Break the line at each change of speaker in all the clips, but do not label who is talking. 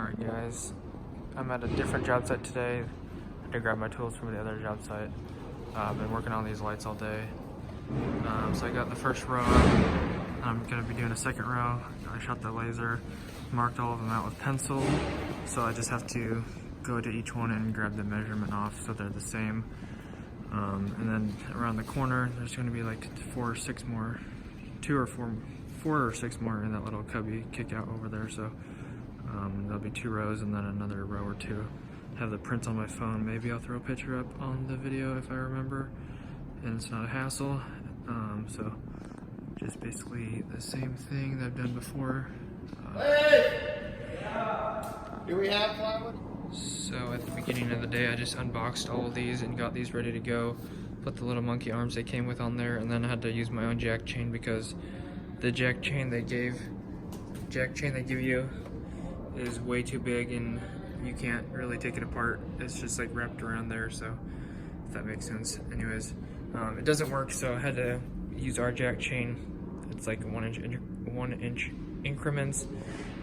Alright guys, I'm at a different job site today. I had to grab my tools from the other job site. I've been working on these lights all day. So I got the first row up, and I'm going to be doing a second row. I shot the laser, marked all of them out with pencil, so I just have to go to each one and grab the measurement off so they're the same. And then around the corner, there's going to be like 4 or 6 more, 4 or 6 more in that little cubby kick out over there. So there'll be 2 rows and then another row or 2. I have the prints on my phone. Maybe I'll throw a picture up on the video if I remember, and it's not a hassle. So just basically the same thing that I've done before.
Do we have plywood?
So at the beginning of the day, I just unboxed all of these and got these ready to go. Put the little monkey arms they came with on there, and then I had to use my own jack chain because the jack chain they give you is way too big and you can't really take it apart. It's just like wrapped around there, so if that makes sense. Anyways, it doesn't work, so I had to use our jack chain. It's like 1 inch increments,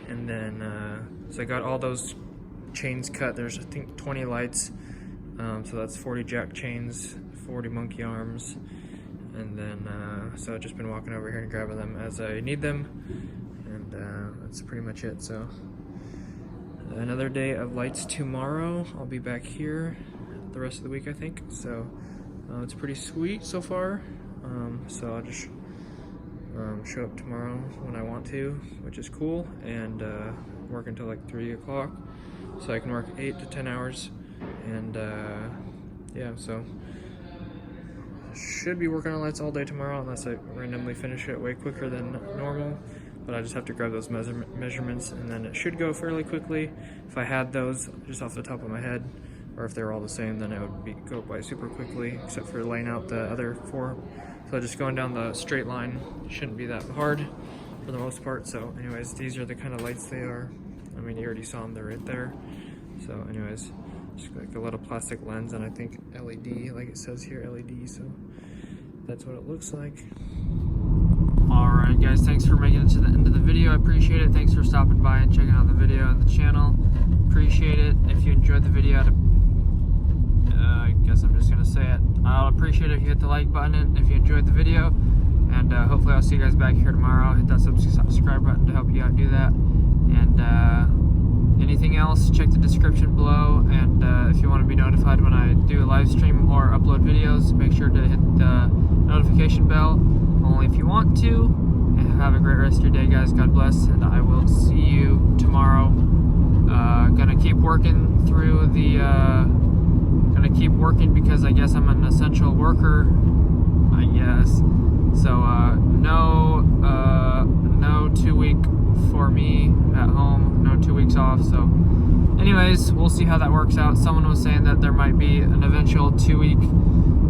and then so I got all those chains cut. There's I think 20 lights, so that's 40 jack chains, 40 monkey arms, and then so I've just been walking over here and grabbing them as I need them, and that's pretty much it. So another day of lights tomorrow. I'll be back here the rest of the week, I think. So it's pretty sweet so far. So I'll just show up tomorrow when I want to, which is cool, and work until like 3 o'clock, so I can work 8 to 10 hours, and yeah, so should be working on lights all day tomorrow unless I randomly finish it way quicker than normal. But I just have to grab those measurements, and then it should go fairly quickly. If I had those just off the top of my head, or if they were all the same, then it would go by super quickly, except for laying out the other 4. So just going down the straight line shouldn't be that hard for the most part. So anyways, these are the kind of lights they are. I mean, you already saw them, they're right there. So anyways, just like a little plastic lens, and I think LED, like it says here, LED, so that's what it looks like. Alright guys, thanks for making it to the end of the video. I appreciate it. Thanks for stopping by and checking out the video on the channel. Appreciate it. If you enjoyed the video, I guess I'm just gonna say it. I'll appreciate it if you hit the like button if you enjoyed the video, and hopefully I'll see you guys back here tomorrow. Hit that subscribe button to help you out do that, and anything else, check the description below. And if you want to be notified when I do a live stream or upload videos, make sure to hit the notification bell only if you want to. And have a great rest of your day, guys. God bless, and I will see you tomorrow. Gonna keep working through the keep working because I guess I'm an essential worker, I guess. So no 2 week for me at home, no 2 weeks off. So anyways, we'll see how that works out. Someone was saying that there might be an eventual 2 week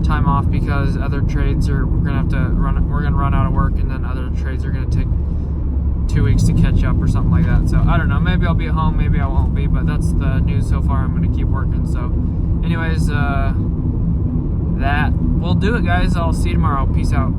time off because other trades we're gonna run out of work, and then other trades are gonna take 2 weeks to catch up or something like that. So I don't know, maybe I'll be at home, maybe I won't be, but that's the news so far. I'm gonna keep working. So anyways, that will do it, guys. I'll see you tomorrow. Peace out.